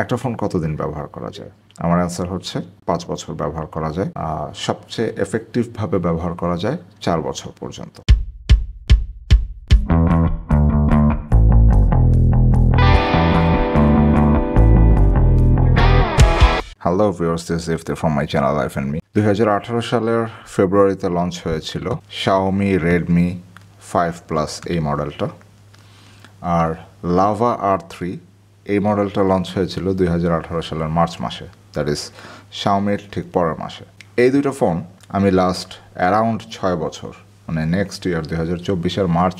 একটা ফোন কতদিন ব্যবহার করা যায়? আমার অ্যান্সার হচ্ছে 5 বছর ব্যবহার করা যায়। সবচেয়ে এফেক্টিভভাবে ব্যবহার করা যায় 4 বছর পর্যন্ত। Hello viewers, this is Ifti from my channel life and me. 2018 সালের ফেব্রুয়ারিতে লঞ্চ হয়েছিল Xiaomi Redmi 5 Plus এই মডেলটা, আর লাভা R3 এই মডেলটা লঞ্চ হয়েছিল 2018 সালের মার্চ মাসে, দ্যাট ইজ Xiaomiর ঠিক পরের মাসে। এই দুটো ফোন আমি লাস্ট অ্যারাউন্ড 6 বছর, মানে নেক্সট ইয়ার 2024-এর মার্চ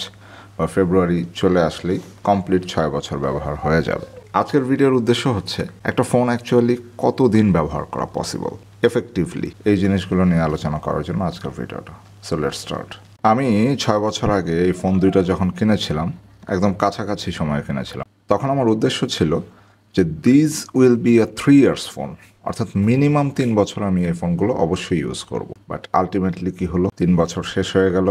বা ফেব্রুয়ারি চলে আসলেই কমপ্লিট 6 বছর ব্যবহার হয়ে যাবে। আজকের ভিডিওর উদ্দেশ্য হচ্ছে একটা ফোন অ্যাকচুয়ালি কতদিন ব্যবহার করা পসিবল এফেক্টিভলি, এই জিনিসগুলো নিয়ে আলোচনা করার জন্য আজকের ভিডিওটা। So let's start. আমি 6 বছর আগে এই ফোন দুইটা যখন কিনেছিলাম, একদম কাছাকাছি সময়ে কিনেছিলাম, তখন আমার উদ্দেশ্য ছিল যে this will be a 3 years phone, অর্থাৎ মিনিমাম 3 বছর আমি এই ফোনগুলো অবশ্যই ইউজ করব। বাট আলটিমেটলি কি হলো, 3 বছর শেষ হয়ে গেল।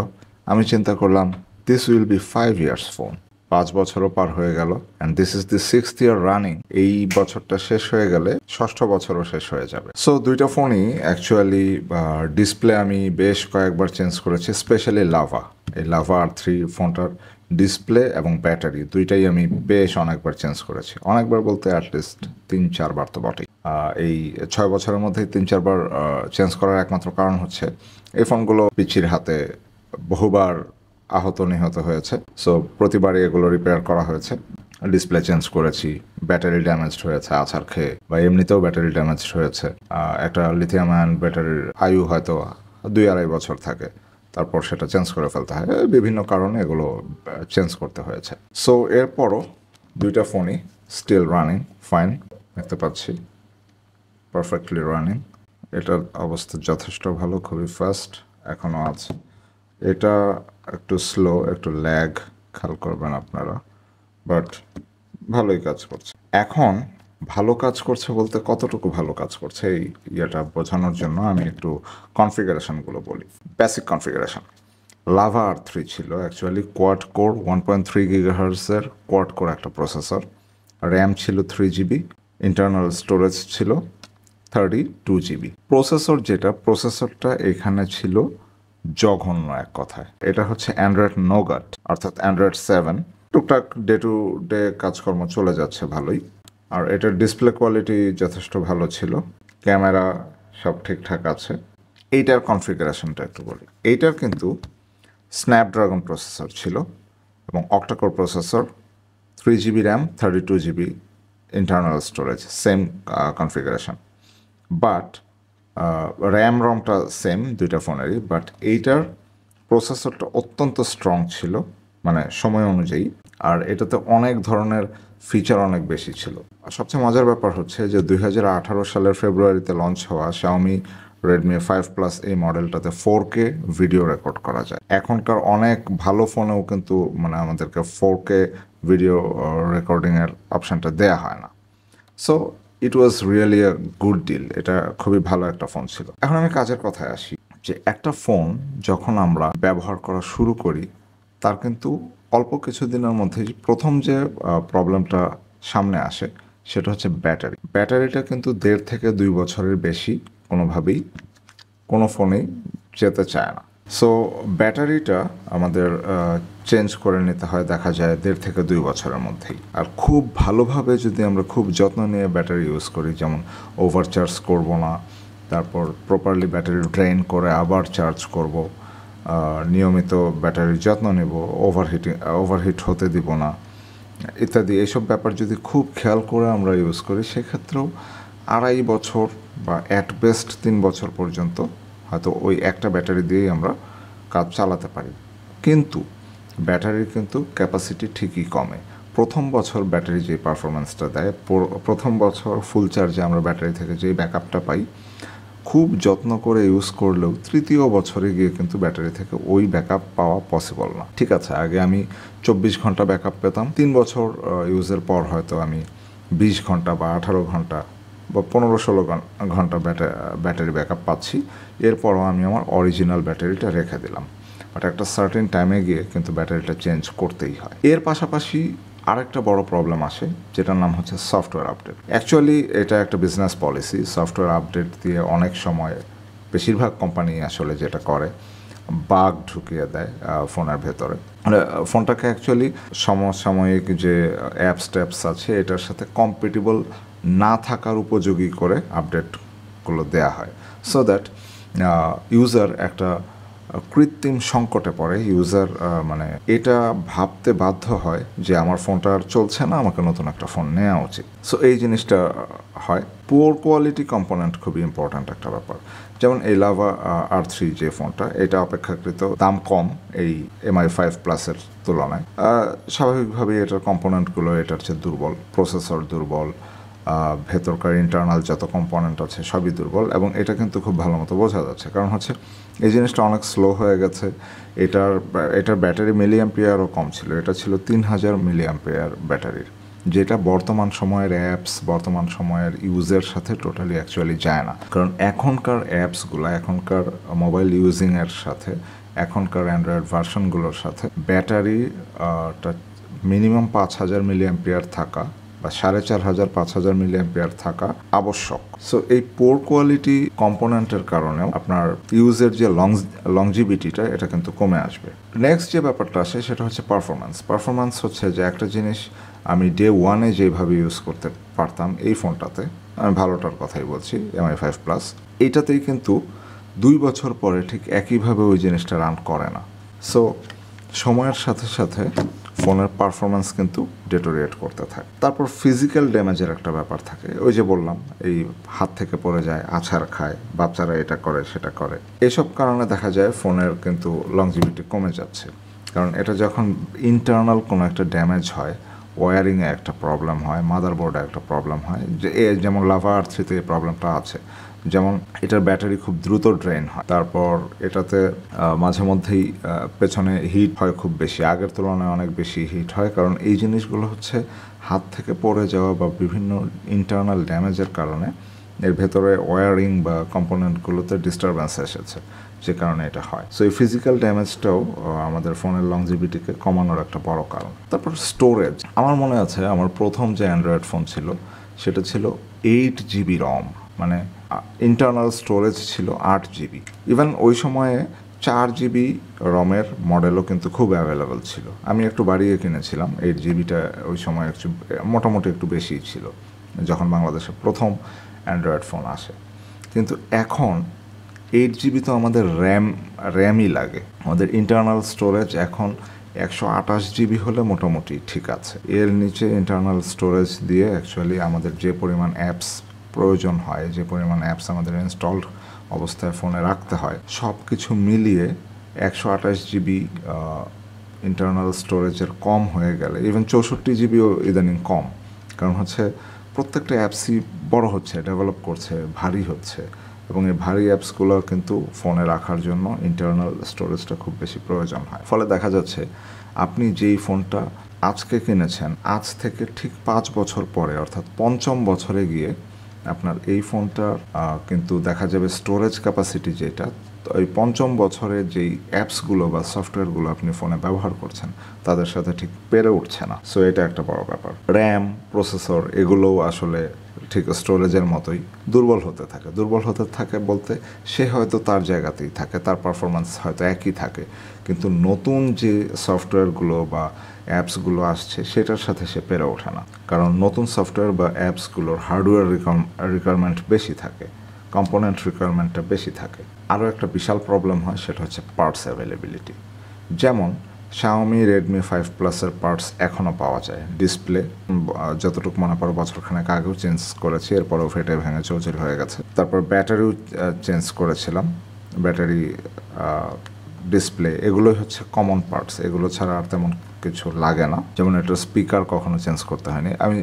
আমি চিন্তা করলাম this will be 5 years phone. 5 বছরও পার হয়ে গেল, and this is the 6th year running. এই বছরটা শেষ হয়ে গেলে 6ষ্ঠ বছরও শেষ হয়ে যাবে। সো দুইটা ফোনই অ্যাকচুয়ালি ডিসপ্লে আমি বেশ কয়েকবার চেঞ্জ করেছি, স্পেশালি এই লাভা R3 ফোনটার ডিসপ্লে এবং ব্যাটারি দুইটাই আমি বেশ অনেকবার চেঞ্জ করেছি। অনেকবার বলতে অ্যাটলিস্ট 3-4 বার তো বটেই। এই 6 বছরের মধ্যেই 3-4 বার চেঞ্জ করার একমাত্র কারণ হচ্ছে এই ফোনগুলো পিচ্ছির হাতে বহুবার আহত নিহত হয়েছে। সো প্রতিবারই এগুলো রিপেয়ার করা হয়েছে, ডিসপ্লে চেঞ্জ করেছি, ব্যাটারি ড্যামেজড হয়েছে আছাড় খেয়ে, বা এমনিতেও ব্যাটারি ড্যামেজড হয়েছে। একটা লিথিয়াম আয়ন ব্যাটারির আয়ু হয়তো 2-2.5 বছর থাকে, তারপর সেটা চেঞ্জ করে ফেলতে হয়। বিভিন্ন কারণে এগুলো চেঞ্জ করতে হয়েছে। সো এরপরও দুইটা ফোনই স্টিল রানিং ফাইন, দেখতে পাচ্ছি পারফেক্টলি রানিং। এটার অবস্থা যথেষ্ট ভালো, খুবই ফাস্ট এখনও আছে। এটা একটু স্লো, একটু ল্যাগ খেয়াল করবেন আপনারা, বাট ভালোই কাজ করছে। এখন ভালো কাজ করছে বলতে কতটুকু ভালো কাজ করছে এই ইয়েটা বোঝানোর জন্য আমি একটু কনফিগারেশনগুলো বলি। বেসিক কনফিগারেশন, লাভা R3 ছিল অ্যাকচুয়ালি কোয়াড কোর 1.3 GHz-এর কোয়াড কোর একটা প্রসেসর। র্যাম ছিল 3 GB, ইন্টারনাল স্টোরেজ ছিল 32 GB। প্রসেসরটা এখানে ছিল জঘন্য এক কথায়। এটা হচ্ছে অ্যান্ড্রয়েড নোগাট, অর্থাৎ অ্যান্ড্রয়েড 7। টুকটাক ডে টু ডে কাজকর্ম চলে যাচ্ছে ভালোই। আর এটার ডিসপ্লে কোয়ালিটি যথেষ্ট ভালো ছিল, ক্যামেরা সব ঠিকঠাক আছে। এইটার কনফিগারেশনটা একটু বলি। এইটার কিন্তু স্ন্যাপড্রাগন প্রসেসর ছিল এবং octa core processor, 3 GB RAM, 32 GB internal storage, same configuration. But RAM রমটা সেম দুইটা ফোনেরই, বাট এইটার প্রসেসরটা অত্যন্ত স্ট্রং ছিল, মানে সময় অনুযায়ী। আর এটাতে অনেক ধরনের ফিচার অনেক বেশি ছিল। আর সবচেয়ে মজার ব্যাপার হচ্ছে যে 2018 সালের ফেব্রুয়ারিতে লঞ্চ হওয়া Xiaomi Redmi 5 Plus এই মডেলটাতে 4K ভিডিও রেকর্ড করা যায়। এখনকার অনেক ভালো ফোনেও কিন্তু মানে আমাদেরকে 4K ভিডিও রেকর্ডিংয়ের অপশানটা দেয়া হয় না। So it was really a good deal. এটা খুবই ভালো একটা ফোন ছিল। এখন আমি কাজের কথায় আসি, যে একটা ফোন যখন আমরা ব্যবহার করা শুরু করি, তার কিন্তু অল্প কিছুদিনের মধ্যেই প্রথম যে প্রবলেমটা সামনে আসে সেটা হচ্ছে ব্যাটারিটা কিন্তু 1.5 থেকে 2 বছরের বেশি কোনোভাবেই কোনো ফোনেই যেতে চায় না। সো ব্যাটারিটা আমাদের চেঞ্জ করে নিতে হয়, দেখা যায় 1.5 থেকে 2 বছরের মধ্যেই। আর খুব ভালোভাবে যদি আমরা খুব যত্ন নিয়ে ব্যাটারি ইউজ করি, যেমন ওভারচার্জ করব না, তারপর প্রপারলি ব্যাটারি ড্রেন করে আবার চার্জ করব, নিয়মিত ব্যাটারির যত্ন নেব, ওভারহিট হতে দিব না ইত্যাদি, এইসব ব্যাপার যদি খুব খেয়াল করে আমরা ইউজ করি, সেক্ষেত্রেও 2.5 বছর বা অ্যাট বেস্ট 3 বছর পর্যন্ত হয়তো ওই একটা ব্যাটারি দিয়েই আমরা কাজ চালাতে পারি। কিন্তু ব্যাটারির কিন্তু ক্যাপাসিটি ঠিকই কমে। প্রথম বছর ব্যাটারি যে পারফরমেন্সটা দেয়, প্রথম বছর ফুল চার্জে আমরা ব্যাটারি থেকে যেই ব্যাকআপটা পাই, খুব যত্ন করে ইউজ করলেও 3য় বছরে গিয়ে কিন্তু ব্যাটারি থেকে ওই ব্যাকআপ পাওয়া পসিবল না। ঠিক আছে, আগে আমি 24 ঘন্টা ব্যাকআপ পেতাম, 3 বছর ইউজের পর হয়তো আমি 20 ঘন্টা বা 18 ঘন্টা বা 15-16 ঘন্টা ব্যাটারি ব্যাকআপ পাচ্ছি। এরপরও আমি আমার অরিজিনাল ব্যাটারিটা রেখে দিলাম, বাট একটা সার্টেন টাইমে গিয়ে কিন্তু ব্যাটারিটা চেঞ্জ করতেই হয়। এর পাশাপাশি আরেকটা বড় প্রবলেম আসে, যেটার নাম হচ্ছে সফটওয়্যার আপডেট। অ্যাকচুয়ালি এটা একটা বিজনেস পলিসি। সফটওয়্যার আপডেট দিয়ে অনেক সময় বেশিরভাগ কোম্পানি আসলে যেটা করে, বাগ ঢুকিয়ে দেয় ফোনের ভেতরে। ফোনটাকে অ্যাকচুয়ালি সমসাময়িক যে অ্যাপস ট্যাপস আছে এটার সাথে কম্পেটেবল না থাকার উপযোগী করে আপডেটগুলো দেয়া হয়, সো দ্যাট ইউজার একটা কৃত্রিম সংকটে পড়ে। ইউজার মানে এটা ভাবতে বাধ্য হয় যে আমার ফোনটা আর চলছে না, আমাকে নতুন একটা ফোন নেওয়া উচিত। সো এই জিনিসটা হয়। পুয়ার কোয়ালিটি কম্পোনেন্ট খুবই ইম্পর্ট্যান্ট একটা ব্যাপার। যেমন এই লাভা R3 যে ফোনটা, এটা অপেক্ষাকৃত দাম কম এই Mi5+-এর তুলনায়। স্বাভাবিকভাবেই এটার কম্পোনেন্টগুলো এটার চেয়ে দুর্বল, প্রসেসর দুর্বল, ভেতরকার ইন্টারনাল যত কম্পোনেন্ট আছে সবই দুর্বল, এবং এটা কিন্তু খুব ভালো মতো বোঝা যাচ্ছে। কারণ হচ্ছে এই জিনিসটা অনেক স্লো হয়ে গেছে। এটার ব্যাটারি মিলিঅ্যাম্পিয়ারও কম ছিল, এটা ছিল 3000 মিলিঅ্যাম্পিয়ার ব্যাটারির, যেটা বর্তমান সময়ের অ্যাপস, বর্তমান সময়ের ইউজের সাথে টোটালি অ্যাকচুয়ালি যায় না। কারণ এখনকার অ্যাপসগুলো, এখনকার মোবাইল ইউজিংয়ের সাথে, এখনকার অ্যান্ড্রয়েড ভার্সনগুলোর সাথে ব্যাটারিটা মিনিমাম 5000 মিলিঅ্যাম্পিয়ার থাকা বা 4500 5000 মিলিঅ্যাম্পিয়ার থাকা আবশ্যক। সো এই পোর কোয়ালিটি কম্পোনেন্টের কারণেও আপনার ইউজের যে লংজিভিটিটা এটা কিন্তু কমে আসবে। নেক্সট যে ব্যাপারটা আসে সেটা হচ্ছে পারফরমেন্স হচ্ছে যে একটা জিনিস আমি ডে ওয়ানে যেভাবে ইউজ করতে পারতাম এই ফোনটাতে, আমি ভালোটার কথাই বলছি, Mi5+, এইটাতেই কিন্তু 2 বছর পরে ঠিক একইভাবে ওই জিনিসটা রান করে না। সো সময়ের সাথে সাথে ফোনের পারফরমেন্স কিন্তু ডেটোরিয়েট করতে থাকে। তারপর ফিজিক্যাল ড্যামেজের একটা ব্যাপার থাকে। ওই যে বললাম, এই হাত থেকে পড়ে যায়, আছাড় খায়, বাচ্চারা এটা করে সেটা করে, এসব কারণে দেখা যায় ফোনের কিন্তু লংজিভিটি কমে যাচ্ছে। কারণ এটা যখন ইন্টারনাল কোনো একটা ড্যামেজ হয়, ওয়্যারিংয়ে একটা প্রবলেম হয়, মাদারবোর্ডে একটা প্রবলেম হয়, যেমন লাভা R3-তে এই প্রবলেমটা আছে। যেমন এটার ব্যাটারি খুব দ্রুত ড্রেন হয়, তারপর এটাতে মাঝে মধ্যেই পেছনে হিট হয় খুব বেশি, আগের তুলনায় অনেক বেশি হিট হয়। কারণ এই জিনিসগুলো হচ্ছে হাত থেকে পড়ে যাওয়া বা বিভিন্ন ইন্টারনাল ড্যামেজের কারণে এর ভেতরে ওয়্যারিং বা কম্পোনেন্টগুলোতে ডিস্টারবেন্স এসেছে, যে কারণে এটা হয়। সো এই ফিজিক্যাল ড্যামেজটাও আমাদের ফোনের লংজিভিটিকে কমানোর একটা বড় কারণ। তারপর স্টোরেজ। আমার মনে আছে আমার প্রথম যে অ্যান্ড্রয়েড ফোন ছিল সেটা ছিল 8GB রম, মানে ইন্টারনাল স্টোরেজ ছিল 8GB। ইভেন ওই সময়ে 4GB রমের মডেলও কিন্তু খুব অ্যাভেলেবল ছিল। আমি একটু বাড়িয়ে কিনেছিলাম, 8GBটা ওই সময় একটু মোটামুটি একটু বেশিই ছিল যখন বাংলাদেশে প্রথম অ্যান্ড্রয়েড ফোন আসে। কিন্তু এখন 8GB তো আমাদের র্যামই লাগে। আমাদের ইন্টারনাল স্টোরেজ এখন 128GB হলে মোটামুটি ঠিক আছে। এর নিচে ইন্টারনাল স্টোরেজ দিয়ে অ্যাকচুয়ালি আমাদের যে পরিমাণ অ্যাপস প্রয়োজন হয়, যে পরিমাণ অ্যাপস আমাদের ইনস্টলড অবস্থায় ফোনে রাখতে হয়, সব কিছু মিলিয়ে 128GB ইন্টারনাল স্টোরেজের কম হয়ে গেলে, ইভেন 64GBও ইদানিং কম। কারণ হচ্ছে প্রত্যেকটা অ্যাপসই বড় হচ্ছে, ডেভেলপ করছে, ভারী হচ্ছে, এবং এই ভারী অ্যাপসগুলো কিন্তু ফোনে রাখার জন্য ইন্টারনাল স্টোরেজটা খুব বেশি প্রয়োজন হয়। ফলে দেখা যাচ্ছে আপনি যেই ফোনটা আজকে কিনেছেন, আজ থেকে ঠিক 5 বছর পরে, অর্থাৎ 5ম বছরে গিয়ে আপনার এই ফোনটার কিন্তু দেখা যাবে স্টোরেজ ক্যাপাসিটি যেটা ওই 5ম বছরে যেই অ্যাপসগুলো বা সফটওয়্যারগুলো আপনি ফোনে ব্যবহার করছেন তাদের সাথে ঠিক পেরে উঠছে না। সো এটা একটা বড় ব্যাপার। র্যাম, প্রসেসর এগুলোও আসলে ঠিক স্টোরেজের মতোই দুর্বল হতে থাকে বলতে সে হয়তো তার জায়গাতেই থাকে, তার পারফরমেন্স হয়তো একই থাকে, কিন্তু নতুন যে সফটওয়্যারগুলো বা অ্যাপসগুলো আসছে সেটার সাথে সে পেরে ওঠে না। কারণ নতুন সফটওয়্যার বা অ্যাপসগুলোর হার্ডওয়্যার রিকোয়ারমেন্ট বেশি থাকে, কম্পোনেন্ট রিকোয়ারমেন্টটা বেশি থাকে। আরও একটা বিশাল প্রবলেম হয়, সেটা হচ্ছে পার্টস অ্যাভেলেবিলিটি। যেমন Xiaomi Redmi 5+-এর পার্টস এখনও পাওয়া যায়। ডিসপ্লে যতটুকু মনে পড়ে বছরখানেক আগেও চেঞ্জ করেছি, এরপরেও ফেটে ভেঙে চৌচির হয়ে গেছে। তারপর ব্যাটারিও চেঞ্জ করেছিলাম, ব্যাটারি, ডিসপ্লে, এগুলোই হচ্ছে কমন পার্টস। এগুলো ছাড়া আর তেমন কিছু লাগে না। যেমন একটা স্পিকার কখনো চেঞ্জ করতে হয়নি। আমি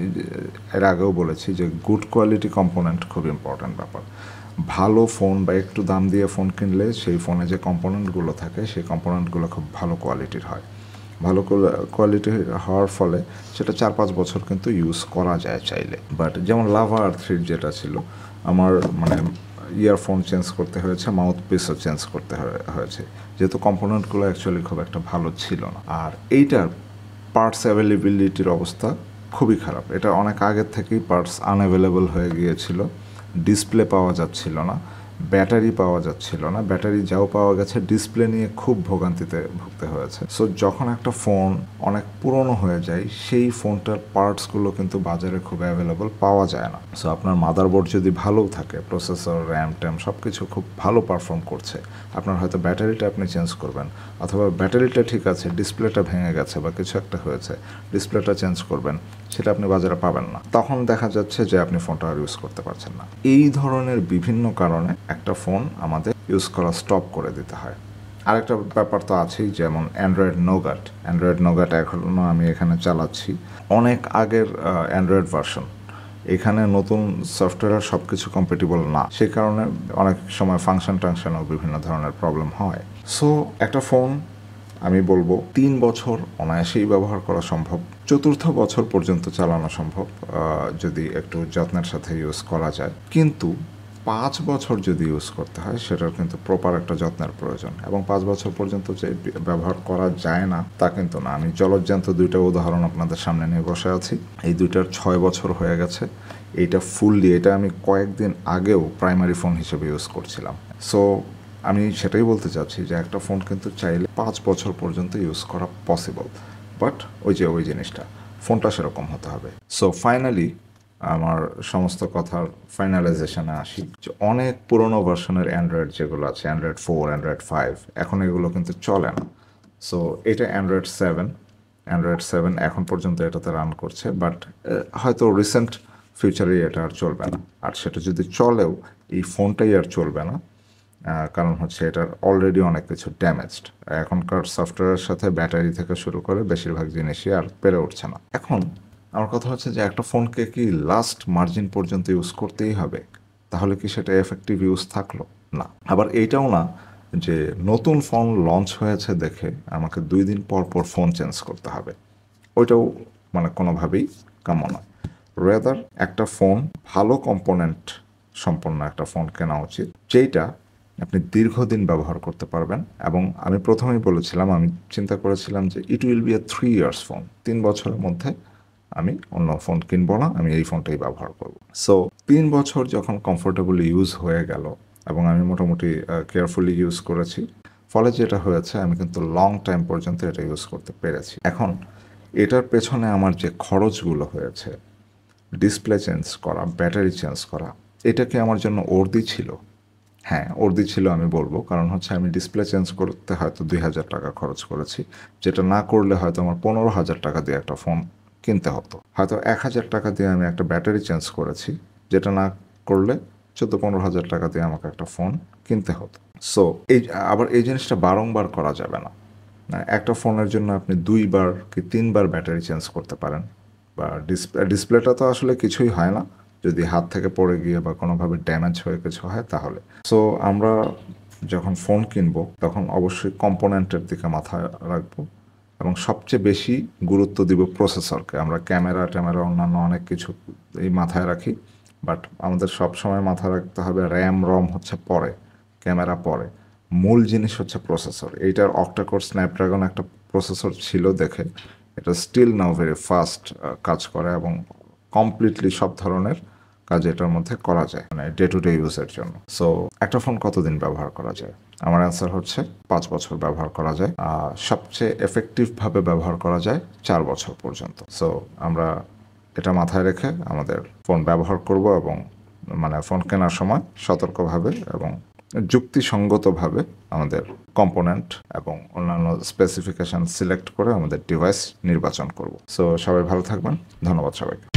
এর আগেও বলেছি যে গুড কোয়ালিটি কম্পোনেন্ট খুব ইম্পর্ট্যান্ট ব্যাপার। ভালো ফোন বা একটু দাম দিয়ে ফোন কিনলে সেই ফোনে যে কম্পোনেন্টগুলো থাকে সেই কম্পোনেন্টগুলো খুব ভালো কোয়ালিটির হয়। ভালো কোয়ালিটি হওয়ার ফলে সেটা 4-5 বছর কিন্তু ইউজ করা যায় চাইলে। বাট যেমন লাভা R3 যেটা ছিল, আমার মানে ইয়ারফোন চেঞ্জ করতে হয়েছে, মাউথ পিসও চেঞ্জ করতে হয়েছে, যেহেতু কম্পোনেন্টগুলো অ্যাকচুয়ালি খুব একটা ভালো ছিল না। আর এইটার পার্টস অ্যাভেলেবিলিটির অবস্থা খুবই খারাপ। এটা অনেক আগের থেকেই পার্টস আনঅ্যাভেলেবল হয়ে গিয়েছিল, ডিসপ্লে পাওয়া যাচ্ছিল না, ব্যাটারি পাওয়া যাচ্ছিল না, ব্যাটারি যাও পাওয়া গেছে ডিসপ্লে নিয়ে খুব ভোগান্তিতে ভুগতে হয়েছে। সো যখন একটা ফোন অনেক পুরনো হয়ে যায় সেই ফোনটার পার্টসগুলো কিন্তু বাজারে খুব অ্যাভেলেবল পাওয়া যায় না। সো আপনার মাদারবোর্ড যদি ভালো থাকে, প্রসেসর, র্যাম ট্যাম সব কিছু খুব ভালো পারফর্ম করছে, আপনার হয়তো ব্যাটারিটা আপনি চেঞ্জ করবেন, অথবা ব্যাটারিটা ঠিক আছে ডিসপ্লেটা ভেঙে গেছে বা কিছু একটা হয়েছে, ডিসপ্লেটা চেঞ্জ করবেন, সেটা আপনি বাজারে পাবেন না। তখন দেখা যাচ্ছে যে আপনি ফোনটা আর ইউজ করতে পারছেন না। এই ধরনের বিভিন্ন কারণে একটা ফোন আমাদের ইউজ করা স্টপ করে দিতে হয়। আরেকটা ব্যাপার তো আছেই, যেমন অ্যান্ড্রয়েড নোগাট এখনও আমি এখানে চালাচ্ছি, অনেক আগের অ্যান্ড্রয়েড ভার্সন। এখানে নতুন সফটওয়্যার সব কিছু কম্পেটিবল না, সেই কারণে অনেক সময় ফাংশন টাংশনও বিভিন্ন ধরনের প্রবলেম হয়। সো একটা ফোন আমি বলবো 3 বছর অনায়াসেই ব্যবহার করা সম্ভব, 4র্থ বছর পর্যন্ত চালানো সম্ভব যদি একটু যত্নের সাথে ইউজ করা যায়। কিন্তু 5 বছর যদি ইউজ করতে হয় সেটার কিন্তু প্রপার একটা যত্নের প্রয়োজন, এবং 5 বছর পর্যন্ত যে ব্যবহার করা যায় না তা কিন্তু না। আমি জলজ্যান্ত 2টা উদাহরণ আপনাদের সামনে নিয়ে বসে আছি। এই 2টার 6 বছর হয়ে গেছে। এইটা ফুললি, এটা আমি কয়েকদিন আগেও প্রাইমারি ফোন হিসেবে ইউজ করছিলাম। সো আমি সেটাই বলতে চাচ্ছি যে একটা ফোন কিন্তু চাইলে 5 বছর পর্যন্ত ইউজ করা পসিবল, বাট ওই জিনিসটা ফোনটা সেরকম হতে হবে। সো ফাইনালি আমার সমস্ত কথার ফাইনালাইজেশনে আসি, যে অনেক পুরনো ভার্সনের অ্যান্ড্রয়েড যেগুলো আছে, অ্যান্ড্রয়েড 4, অ্যান্ড্রয়েড 5, এখন এগুলো কিন্তু চলে না। সো এটা অ্যান্ড্রয়েড 7 এখন পর্যন্ত এটাতে রান করছে, বাট হয়তো রিসেন্ট ফিউচারে এটা আর চলবে না। আর সেটা যদি চলেও এই ফোনটাই আর চলবে না, কারণ হচ্ছে এটার অলরেডি অনেক কিছু ড্যামেজড। এখনকার সফটওয়্যারের সাথে ব্যাটারি থেকে শুরু করে বেশিরভাগ জিনিসই আর পেরে উঠছে না। এখন আমার কথা হচ্ছে যে একটা ফোনকে কি লাস্ট মার্জিন পর্যন্ত ইউজ করতেই হবে? তাহলে কি সেটা এফেক্টিভ ইউজ থাকলো না? আবার এইটাও না যে নতুন ফোন লঞ্চ হয়েছে দেখে আমাকে 2 দিন পর পর ফোন চেঞ্জ করতে হবে, ওইটাও মানে কোনোভাবেই কাম্য নয়। রেদার একটা ফোন ভালো কম্পোনেন্ট সম্পন্ন একটা ফোন কেনা উচিত, যেইটা আপনি দীর্ঘদিন ব্যবহার করতে পারবেন। এবং আমি প্রথমেই বলেছিলাম, আমি চিন্তা করেছিলাম যে it will B A 3 years phone, 3 বছরের মধ্যে আমি অন্য ফোন কিনবো না, আমি এই ফোনটাই ব্যবহার করব। সো 3 বছর যখন কমফোর্টেবলি ইউজ হয়ে গেল এবং আমি মোটামুটি কেয়ারফুলি ইউজ করেছি, ফলে যেটা হয়েছে আমি কিন্তু লং টাইম পর্যন্ত এটা ইউজ করতে পেরেছি। এখন এটার পেছনে আমার যে খরচগুলো হয়েছে, ডিসপ্লে চেঞ্জ করা, ব্যাটারি চেঞ্জ করা, এটা কি আমার জন্য অর্দি ছিল? হ্যাঁ, অর্দি ছিল আমি বলবো, কারণ হচ্ছে আমি ডিসপ্লে চেঞ্জ করতে হয়তো 2,000 টাকা খরচ করেছি, যেটা না করলে হয়তো আমার 15,000 টাকা দিয়ে একটা ফোন কিনতে হতো। হয়তো 1,000 টাকা দিয়ে আমি একটা ব্যাটারি চেঞ্জ করেছি, যেটা না করলে 14-15,000 টাকা দিয়ে আমাকে একটা ফোন কিনতে হতো। সো আবার এই জিনিসটা বারংবার করা যাবে না। একটা ফোনের জন্য আপনি 2বার কি 3বার ব্যাটারি চেঞ্জ করতে পারেন, বা ডিসপ্লেটা তো আসলে কিছুই হয় না, যদি হাত থেকে পড়ে গিয়ে বা কোনোভাবে ড্যামেজ হয়ে কিছু হয় তাহলে। সো আমরা যখন ফোন কিনবো তখন অবশ্যই কম্পোনেন্টের দিকে মাথায় রাখবো, এবং সবচেয়ে বেশি গুরুত্ব দিব প্রসেসরকে। আমরা ক্যামেরা ট্যামেরা অন্যান্য অনেক কিছু এই মাথায় রাখি, বাট আমাদের সব সময় মাথায় রাখতে হবে র্যাম রম হচ্ছে পরে, ক্যামেরা পরে, মূল জিনিস হচ্ছে প্রসেসর। এইটার অক্টাকোর স্ন্যাপড্রাগন একটা প্রসেসর ছিল দেখে এটা স্টিল নাও ভেরি ফাস্ট কাজ করে, এবং কমপ্লিটলি সব ধরনের কাজ এটার মধ্যে করা যায়, মানে ডে টু ডে ইউজের জন্য। সো একটা ফোন কতদিন ব্যবহার করা যায়? আমার অ্যান্সার হচ্ছে 5 বছর ব্যবহার করা যায়, সবচেয়ে এফেক্টিভভাবে ব্যবহার করা যায় 4 বছর পর্যন্ত। সো আমরা এটা মাথায় রেখে আমাদের ফোন ব্যবহার করব, এবং মানে ফোন কেনার সময় সতর্কভাবে এবং যুক্তিসঙ্গতভাবে আমাদের কম্পোনেন্ট এবং অন্যান্য স্পেসিফিকেশন সিলেক্ট করে আমাদের ডিভাইস নির্বাচন করব। সো সবাই ভালো থাকবেন, ধন্যবাদ সবাইকে।